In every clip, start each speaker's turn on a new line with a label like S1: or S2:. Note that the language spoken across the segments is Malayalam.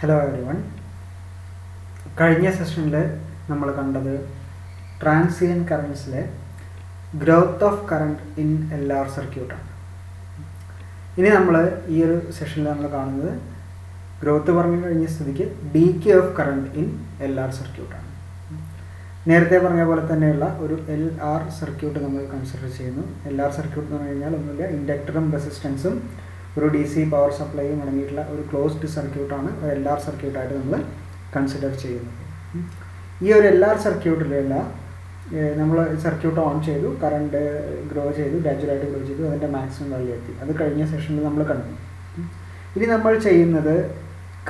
S1: Hello everyone. കഴിഞ്ഞ സെഷനിൽ നമ്മൾ കണ്ടത് ട്രാൻസിയൻറ്റ് കറൻസിലെ growth of current in LR സർക്യൂട്ടാണ്. ഇനി നമ്മൾ ഈ ഒരു സെഷനിൽ നമ്മൾ കാണുന്നത് ഗ്രോത്ത് പറഞ്ഞു കഴിഞ്ഞ സ്ഥിതിക്ക് decay of current in LR സർക്യൂട്ടാണ്. നേരത്തെ പറഞ്ഞ പോലെ തന്നെയുള്ള ഒരു LR സർക്യൂട്ട് നമ്മൾ കൺസിഡർ ചെയ്യുന്നു. LR സർക്യൂട്ട് എന്ന് പറഞ്ഞു കഴിഞ്ഞാൽ ഒന്നുമില്ല, ഇൻഡക്ടറും റെസിസ്റ്റൻസും ഒരു DC പവർ സപ്ലൈയും അടങ്ങിയിട്ടുള്ള ഒരു ക്ലോസ്ഡ് സർക്യൂട്ടാണ് LR സർക്യൂട്ടായിട്ട് നമ്മൾ കൺസിഡർ ചെയ്യുന്നത്. ഈ ഒരു LR സർക്യൂട്ടിലുള്ള നമ്മൾ സർക്യൂട്ട് ഓൺ ചെയ്തു, കറണ്ട് ഗ്രോ ചെയ്തു, ഗ്രാജുവലായിട്ട് ഗ്രോ ചെയ്തു, അതിൻ്റെ മാക്സിമം വാല്യൂ എത്തി. അത് കഴിഞ്ഞ സെഷനിൽ നമ്മൾ കണ്ടു. ഇനി നമ്മൾ ചെയ്യുന്നത്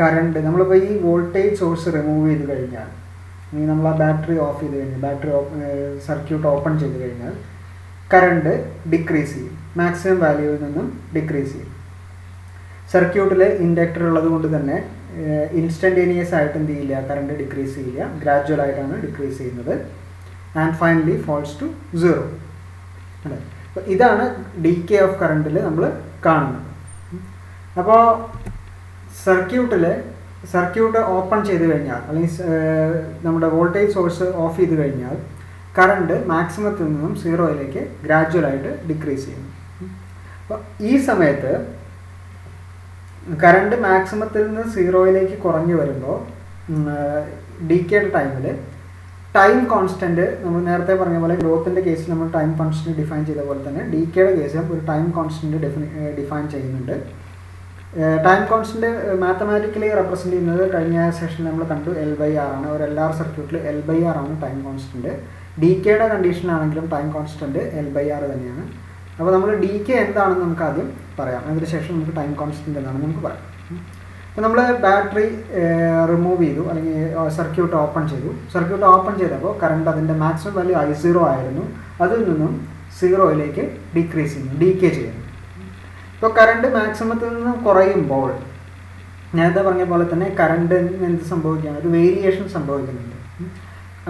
S1: കറണ്ട്, നമ്മളിപ്പോൾ ഈ വോൾട്ടേജ് സോഴ്സ് റിമൂവ് ചെയ്ത് കഴിഞ്ഞാൽ, ഇനി നമ്മൾ ആ ബാറ്ററി ഓഫ് ചെയ്ത് കഴിഞ്ഞാൽ, ബാറ്ററി സർക്യൂട്ട് ഓപ്പൺ ചെയ്ത് കഴിഞ്ഞാൽ കറണ്ട് ഡിക്രീസ് ചെയ്യും, മാക്സിമം വാല്യൂവിൽ നിന്നും ഡിക്രീസ് ചെയ്യും. സർക്യൂട്ടിൽ ഇൻഡക്ടർ ഉള്ളത് കൊണ്ട് തന്നെ ഇൻസ്റ്റൻറ്റേനിയസ് ആയിട്ട് എന്ത് ചെയ്യില്ല, കറണ്ട് ഡിക്രീസ് ചെയ്യില്ല, ഗ്രാജുവൽ ആയിട്ടാണ് ഡിക്രീസ് ചെയ്യുന്നത്. ആൻഡ് ഫൈനലി ഫോൾസ് ടു 0 അല്ലേ. അപ്പോൾ ഇതാണ് ഡീകേ ഓഫ് കറണ്ടിൽ നമ്മൾ കാണുന്നത്. അപ്പോൾ സർക്യൂട്ട് ഓപ്പൺ ചെയ്ത് കഴിഞ്ഞാൽ, അല്ലെങ്കിൽ നമ്മുടെ വോൾട്ടേജ് സോഴ്സ് ഓഫ് ചെയ്ത് കഴിഞ്ഞാൽ കറണ്ട് മാക്സിമത്തിൽ നിന്നും 0യിലേക്ക് ഗ്രാജുവലായിട്ട് ഡിക്രീസ് ചെയ്യുന്നു. അപ്പോൾ ഈ സമയത്ത് കറണ്ട് മാക്സിമത്തിൽ നിന്ന് 0യിലേക്ക് കുറഞ്ഞു വരുമ്പോൾ ഡീക്കേയുടെ ടൈമിൽ ടൈം കോൺസ്റ്റൻറ്റ്, നമ്മൾ നേരത്തെ പറഞ്ഞ പോലെ ഗ്രോത്തിൻ്റെ കേസിൽ നമ്മൾ ടൈം കോൺസ്റ്റൻറ്റ് ഡിഫൈൻ ചെയ്ത പോലെ തന്നെ ഡീക്കേയുടെ കേസിലും ഒരു ടൈം കോൺസ്റ്റൻറ്റ് ഡിഫൈൻ ചെയ്യുന്നുണ്ട്. ടൈം കോൺസ്റ്റൻറ്റ് മാത്തമാറ്റിക്കലി റെപ്രസെൻറ്റ് ചെയ്യുന്നത് കഴിഞ്ഞ സെഷനിൽ നമ്മൾ കണ്ടു L/R ആണ്. ഒരു LR സർക്യൂട്ടിൽ L/R ആണ് ടൈം കോൺസ്റ്റൻറ്റ്. ഡീക്കേയുടെ കണ്ടീഷനാണെങ്കിലും ടൈം കോൺസ്റ്റൻറ്റ് L/R തന്നെയാണ്. അപ്പോൾ നമ്മൾ ഡീകേ എന്താണെന്ന് നമുക്ക് ആദ്യം പറയാം, അതിനുശേഷം നമുക്ക് ടൈം കോൺസ്റ്റൻറ്റ് എന്താണെന്ന് നമുക്ക് പറയാം. അപ്പോൾ നമ്മൾ ബാറ്ററി റിമൂവ് ചെയ്തു, അല്ലെങ്കിൽ സർക്യൂട്ട് ഓപ്പൺ ചെയ്തു. സർക്യൂട്ട് ഓപ്പൺ ചെയ്തപ്പോൾ കറണ്ട് അതിൻ്റെ മാക്സിമം വാല്യൂ I0 ആയിരുന്നു, അതിൽ നിന്നും 0യിലേക്ക് ഡിക്രീസ് ചെയ്യുന്നു, ഡീകേ ചെയ്യുന്നു. ഇപ്പോൾ കറണ്ട് മാക്സിമത്തിൽ നിന്നും കുറയുമ്പോൾ നേരത്തെ പറഞ്ഞ പോലെ തന്നെ കറണ്ടിന് എന്ത് സംഭവിക്കുകയാണ്, ഒരു വേരിയേഷൻ സംഭവിക്കുന്നുണ്ട്.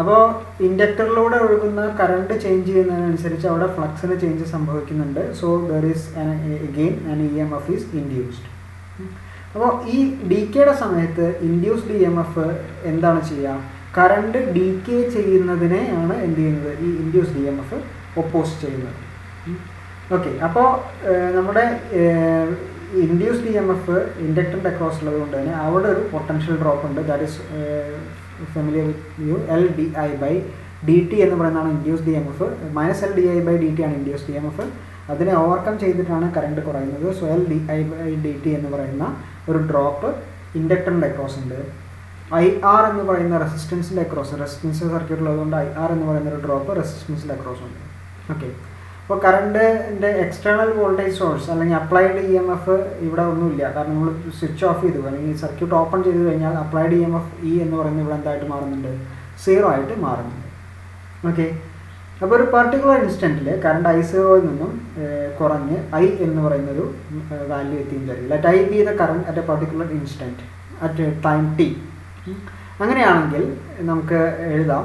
S1: അപ്പോൾ ഇൻഡക്ടറിലൂടെ ഒഴുകുന്ന കറണ്ട് ചേഞ്ച് ചെയ്യുന്നതിനനുസരിച്ച് അവിടെ ഫ്ലക്സിന് ചേഞ്ച് സംഭവിക്കുന്നുണ്ട്. So there is again an EMF is induced. അപ്പോൾ ഈ ഡീക്കേയുടെ സമയത്ത് ഇൻഡ്യൂസ്ഡ് EMF എന്താണ് ചെയ്യുക, കറണ്ട് ഡീക്കേ ചെയ്യുന്നതിനെയാണ് എന്ത് ചെയ്യുന്നത്, ഈ ഇൻഡ്യൂസ്ഡ് EMF ഒപ്പോസ് ചെയ്യുന്നത്. ഓക്കെ, അപ്പോൾ നമ്മുടെ ഇൻഡ്യൂസ്ഡ് EMF ഇൻഡക്ടറിൻ്റെ അക്രോസ് ഉള്ളത് കൊണ്ട് തന്നെ അവിടെ ഒരു പൊട്ടൻഷ്യൽ ഡ്രോപ്പ് ഉണ്ട്. That is familiar with you. LdI/dt എന്ന് പറയുന്നതാണ് ഇൻഡ്യൂസ്ഡ് EMF. -LdI/dt ആണ് ഇൻഡ്യൂസ്ഡ് EMF. അതിനെ ഓവർകം ചെയ്തിട്ടാണ് കറണ്ട് കുറയുന്നത്. സോ LdI/dt എന്ന് പറയുന്ന ഒരു ഡ്രോപ്പ് ഇൻഡക്ടറിൻ്റെ അക്രോസ് ഉണ്ട്. IR എന്ന് പറയുന്ന റെസിസ്റ്റൻസിൻ്റെ അക്രോസ്, റെസിസ്റ്റൻസ് സർക്യൂട്ടിലുള്ളതുകൊണ്ട് IR എന്ന് പറയുന്ന ഒരു ഡ്രോപ്പ് റെസിസ്റ്റൻസിൻ്റെ അക്രോസ് ഉണ്ട്. ഓക്കെ, അപ്പോൾ കറണ്ടിൻ്റെ എക്സ്റ്റേണൽ വോൾട്ടേജ് സോഴ്സ് അല്ലെങ്കിൽ അപ്ലൈഡ് EMF ഇവിടെ ഒന്നുമില്ല, കാരണം നമ്മൾ സ്വിച്ച് ഓഫ് ചെയ്തു, അല്ലെങ്കിൽ സർക്യൂട്ട് ഓപ്പൺ ചെയ്ത് കഴിഞ്ഞാൽ അപ്ലൈഡ് EMF E എന്ന് പറയുന്നത് ഇവിടെ എന്തായിട്ട് മാറുന്നുണ്ട്, 0 ആയിട്ട് മാറുന്നുണ്ട്. ഓക്കെ, അപ്പോൾ ഒരു പർട്ടിക്കുലർ ഇൻസ്റ്റൻറ്റിൽ കറണ്ട് I0യിൽ നിന്നും കുറഞ്ഞ് I എന്ന് പറയുന്നൊരു വാല്യൂ എത്തിയും തരും. Let I B the current at A particular instant at time T. അങ്ങനെയാണെങ്കിൽ നമുക്ക് എഴുതാം,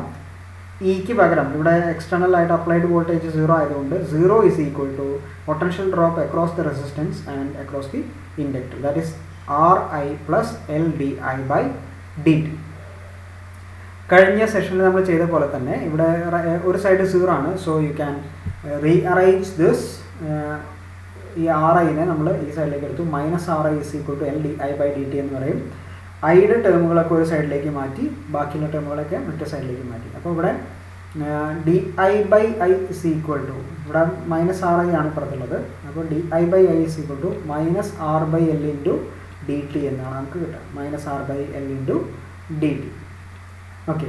S1: ഇക്ക് പകരം ഇവിടെ എക്സ്റ്റേണൽ ആയിട്ട് അപ്ലൈഡ് വോൾട്ടേജ് 0 ആയതുകൊണ്ട് 0 is equal to potential drop across the resistance and across the inductor, that is RI + LdI/dt. കഴിഞ്ഞ സെഷനിൽ നമ്മൾ ചെയ്ത പോലെ തന്നെ ഇവിടെ ഒരു സൈഡ് 0 ആണ്. So you can rearrange this. ഈ RIനെ നമ്മൾ ഈ സൈഡിലേക്ക് എടുത്തു. -RI is equal to LdI/dt എന്ന് പറയും. ഐയുടെ ടേമുകളൊക്കെ ഒരു സൈഡിലേക്ക് മാറ്റി, ബാക്കിയുള്ള ടേമുകളൊക്കെ മറ്റേ സൈഡിലേക്ക് മാറ്റി. അപ്പോൾ ഇവിടെ DI/I ഈസ് ഈക്വൽ ടു, ഇവിടെ -RI ആണ് പുറത്തുള്ളത്. അപ്പോൾ DI/I is equal to -R/L into dt എന്നാണ് നമുക്ക് കിട്ടുക. -R/L into dt. ഓക്കെ,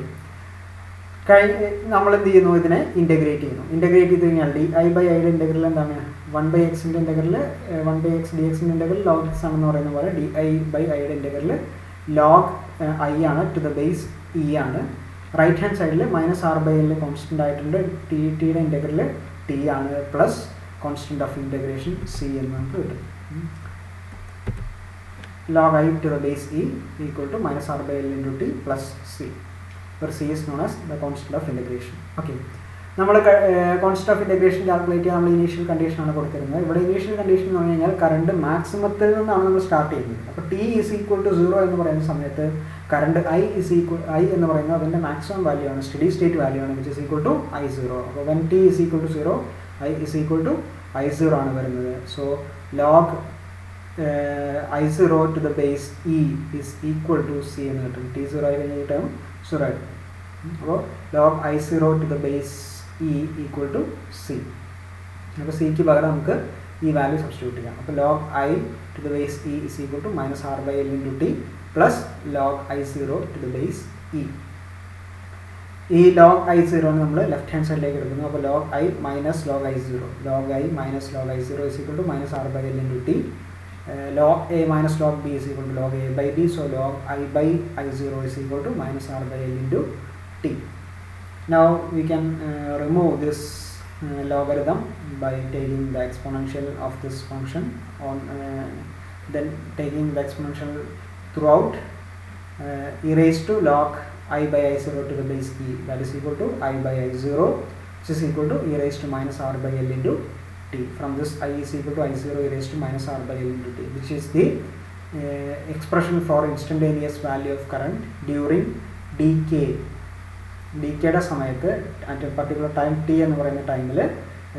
S1: നമ്മൾ എന്ത് ചെയ്യുന്നു, ഇതിനെ ഇൻ്റഗ്രേറ്റ് ചെയ്യുന്നു. ഇൻ്റഗ്രേറ്റ് ചെയ്ത് കഴിഞ്ഞാൽ DI/Iയുടെ ഇൻ്റഗ്രൽ എന്താണ്, 1/xൻ്റെ ഇൻ്റഗ്രൽ 1/x dxൻ്റെ ഇൻ്റഗ്രൽ log x ആണെന്ന് പറയുന്ന പോലെ DI/Iയുടെ ഇൻ്റഗ്രൽ log I ആണ്, ടു ദ ബേസ് E ആണ്. റൈറ്റ് ഹാൻഡ് സൈഡിൽ -R/L കോൺസ്റ്റൻ്റ് ആയിട്ടുണ്ട്. ടിയുടെ ഇൻ്റഗ്രൽ T ആണ്, plus constant of integration C എന്ന് നമുക്ക് കിട്ടും. log I to the base E equal to -R/L into T plus C, where C is known as the constant of integration. Okay, നമ്മൾ കോൺസ്റ്റന്റ് ഓഫ് ഇൻറ്റഗ്രേഷൻ കാൽക്കുലേറ്റ് ചെയ്യാൻ നമ്മൾ ഇനീഷ്യൽ കണ്ടീഷനാണ് കൊടുത്തിരുന്നത്. ഇവിടെ ഇനീഷ്യൽ കണ്ടീഷൻ എന്ന് പറഞ്ഞു കഴിഞ്ഞാൽ കറണ്ട് മാക്സിമത്തിൽ നിന്നാണ് നമ്മൾ സ്റ്റാർട്ട് ചെയ്യുന്നത്. അപ്പോൾ t ഈസ് ഈക്വൽ ടു 0 എന്ന് പറയുന്ന സമയത്ത് കറണ്ട് I എന്ന് പറയുന്നത് അതിൻ്റെ മാക്സിമം വാല്യൂ ആണ്, സ്റ്റഡി സ്റ്റേറ്റ് വാല്യൂ ആണ്, which is equal to I0. അപ്പോൾ when t is equal to 0 I is equal to I0 ആണ് വരുന്നത്. So log I0 to the base E is equal to C എന്ന് കിട്ടും. t0 ആയി കഴിഞ്ഞ ടേം 0 ആയിട്ട്. അപ്പോൾ log I0 to the base E equal to C. അപ്പോൾ സിക്ക് പകരം നമുക്ക് ഈ വാല്യൂ സബ്സ്റ്റിറ്റ്യൂട്ട് ചെയ്യാം. അപ്പോൾ log I to the base E is equal to minus R by L into T plus log I0 to the base E. ഈ log I0 നമ്മൾ ലെഫ്റ്റ് ഹാൻഡ് സൈഡിലേക്ക് എടുക്കുന്നു. അപ്പോൾ log I minus log I0. log I minus log I0 is equal to minus R by L into T. Log A minus log B is equal to log A by B. So log I by I0 is equal to minus R by L into T. Now we can remove this logarithm by taking the exponential of this function on then taking the exponential throughout e raised to log I by I0 to the base E, that is equal to I by I0, which is equal to e raised to minus R by L into T. From this I is equal to I0 e raised to minus R by L into T, which is the expression for instantaneous value of current during decay. ഡിക്കേയുടെ സമയത്ത് അറ്റ് പർട്ടിക്കുലർ ടൈം ടി എന്ന് പറയുന്ന ടൈമിൽ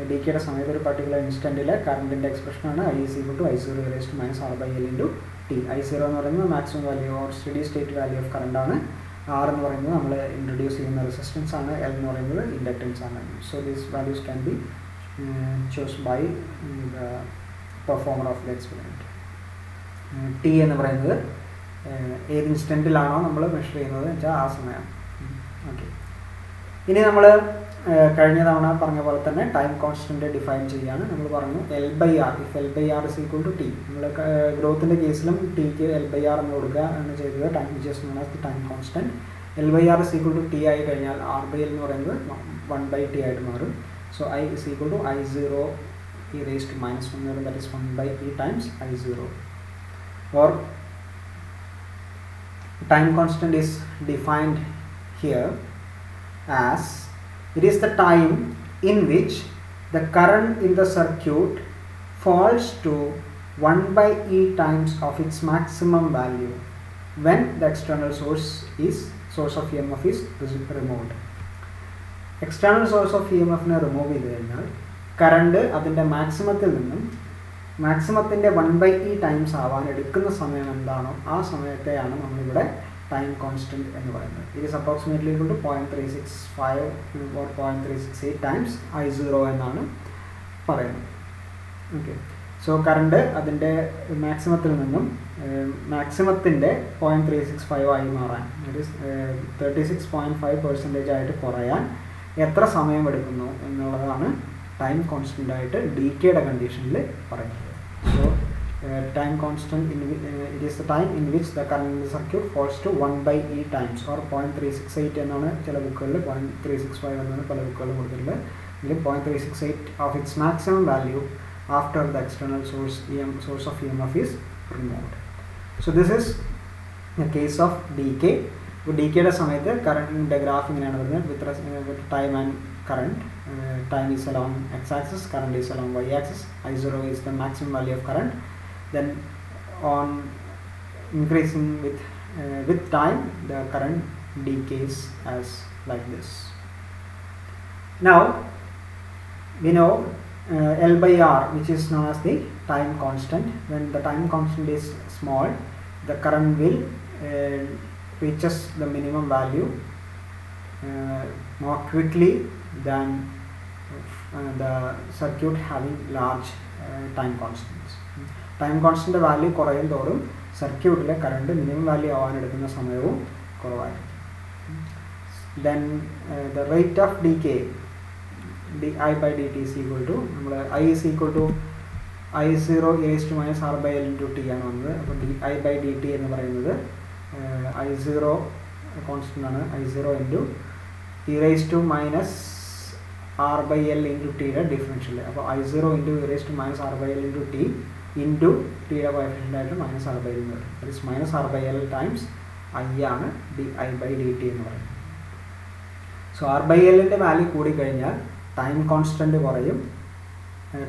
S1: ഡിക്കേയുടെ സമയത്ത് ഒരു particular ഇൻസ്റ്റൻറ്റിലെ കറണ്ടിൻ്റെ എക്സ്പ്രഷനാണ് I is equal to I0 e raised to minus R by L into T. I0 എന്ന് പറയുന്നത് maximum value or study state value of current ആണ്. R എന്ന് പറയുന്നത് നമ്മൾ ഇൻട്രൊഡ്യൂസ് ചെയ്യുന്ന റെസിസ്റ്റൻസ് ആണ്. L എന്ന് പറയുന്നത് ഇൻഡക്റ്റൻസ് ആണ്. So these values can be chose by the performer of the experiment. T എന്ന് പറയുന്നത് ഏത് ഇൻസ്റ്റൻറ്റിലാണോ നമ്മൾ മെഷർ ചെയ്യുന്നത് വെച്ചാൽ ആ സമയം. ഓക്കെ, ഇനി നമ്മൾ കഴിഞ്ഞ തവണ പറഞ്ഞ പോലെ തന്നെ ടൈം കോൺസ്റ്റൻറ്റ് ഡിഫൈൻ ചെയ്യാണ്. നമ്മൾ പറഞ്ഞു L/R. If L/R is equal to T. നമ്മൾ ഗ്രോത്തിൻ്റെ കേസിലും ടിക്ക് L/R എന്ന് കൊടുക്കുക ആണ് ചെയ്തത്. Time which known as the time constant. L/R is equal to T ആയി കഴിഞ്ഞാൽ R by L എന്ന് പറയുന്നത് 1/T ആയിട്ട് മാറും. So I is equal to I0 e raised to minus 1, that is 1/E times I0. Or time constant is defined here as it is the time in which the current in the circuit falls to 1/E times of its maximum value when the external source of EMF is removed. External source of EMF ne remove ചെയ്തു കഴിഞ്ഞാൽ കറണ്ട് അതിൻ്റെ മാക്സിമത്തിൽ നിന്നും മാക്സിമത്തിൻ്റെ 1/E ടൈംസ് ആവാൻ എടുക്കുന്ന സമയം എന്താണോ ആ സമയത്തെയാണ് നമ്മളിവിടെ ടൈം കോൺസ്റ്റൻറ്റ് എന്ന് പറയുന്നത്. It is approximately equal to 0.365 or 0.368 times I0 എന്നാണ് പറയുന്നത്. ഓക്കെ, സോ കറണ്ട് അതിൻ്റെ മാക്സിമത്തിൽ നിന്നും മാക്സിമത്തിൻ്റെ 0.365 ആയി മാറാൻ, ദാറ്റ് ഈസ് 36.5% ആയിട്ട് കുറയാൻ എത്ര സമയം എടുക്കുന്നു എന്നുള്ളതാണ് ടൈം കോൺസ്റ്റൻ്റ് ആയിട്ട് ഡിക്കേയുടെ കണ്ടീഷനിൽ പറയുന്നത്. So time constant it is the time in which the current in the circuit falls to 1/E times or 0.368 എന്നാണ് ചില ബുക്കുകളിൽ 0.365 എന്നാണ് പല ബുക്കുകളിലും കൊടുത്തിട്ടുള്ളത്. ഇതിൽ 0.368 of its maximum value after the external source of EMF is removed. So this is the case of decay. ഇപ്പോൾ ഡിക്കേയുടെ സമയത്ത് കറണ്ടിൻ്റെ ഗ്രാഫ് ഇങ്ങനെയാണ് വരുന്നത് with time and current. Time is along x-axis, current is along y-axis. I0 is the maximum value of current. Then on increasing with time the current decays as like this. Now we know L/R, which is known as the time constant. When the time constant is small, the current will reaches the minimum value more quickly than the circuit having large time constants. Time constant value കുറയും തോറും സർക്യൂട്ടിലെ കറണ്ട് മിനിമം വാല്യൂ ആവാൻ എടുക്കുന്ന സമയവും കുറവായിരിക്കും. Then the rate of decay I by dt is equal to നമ്മൾ I is equal to I0 e raised to minus R by L into T ആണ് വന്നത്. അപ്പോൾ I by dt എന്ന് പറയുന്നത് I0 കോൺസ്റ്റൻ്റ് ആണ്. I0 into e raised to minus R by L into Tയുടെ ഡിഫറൻഷ്യൽ. അപ്പോൾ I0 into e raised to minus R by L into T into ടിയുടെ കോഎഫിഷ്യൻ്റ് ആയിട്ട് minus R by L എന്ന് വരും. That is minus R by L times I ആണ് I by dt എന്ന് പറയുന്നത്. സോ R by Lൻ്റെ വാല്യൂ കൂടിക്കഴിഞ്ഞാൽ ടൈം കോൺസ്റ്റൻറ്റ് കുറയും.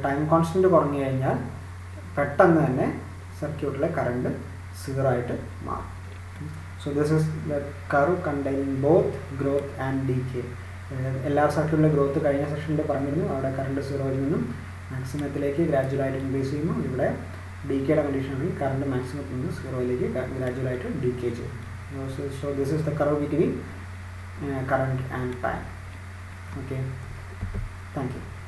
S1: ടൈം കോൺസ്റ്റൻറ്റ് കുറഞ്ഞു കഴിഞ്ഞാൽ പെട്ടെന്ന് തന്നെ സർക്യൂട്ടിലെ കറണ്ട് 0 ആയിട്ട് മാറും. So this is the curve containing both growth and decay. എല്ലാ സർക്യൂട്ടിലെ ഗ്രോത്ത് കഴിഞ്ഞ സെഷനിൽ പറഞ്ഞിരുന്നു. അവിടെ കറണ്ട് 0യിൽ നിന്നും മാക്സിമത്തിലേക്ക് ഗ്രാജുവലായിട്ട് ഇൻക്രീസ് ചെയ്യുന്നു. ഇവിടെ ഡീകെയുടെ കണ്ടീഷനാണെങ്കിൽ കറണ്ട് മാക്സിമത്തിൽ നിന്ന് 0യിലേക്ക് ഗ്രാജുവലായിട്ട് ഡീകെ ചെയ്യും. So this is the curve between current and time. Okay, thank you.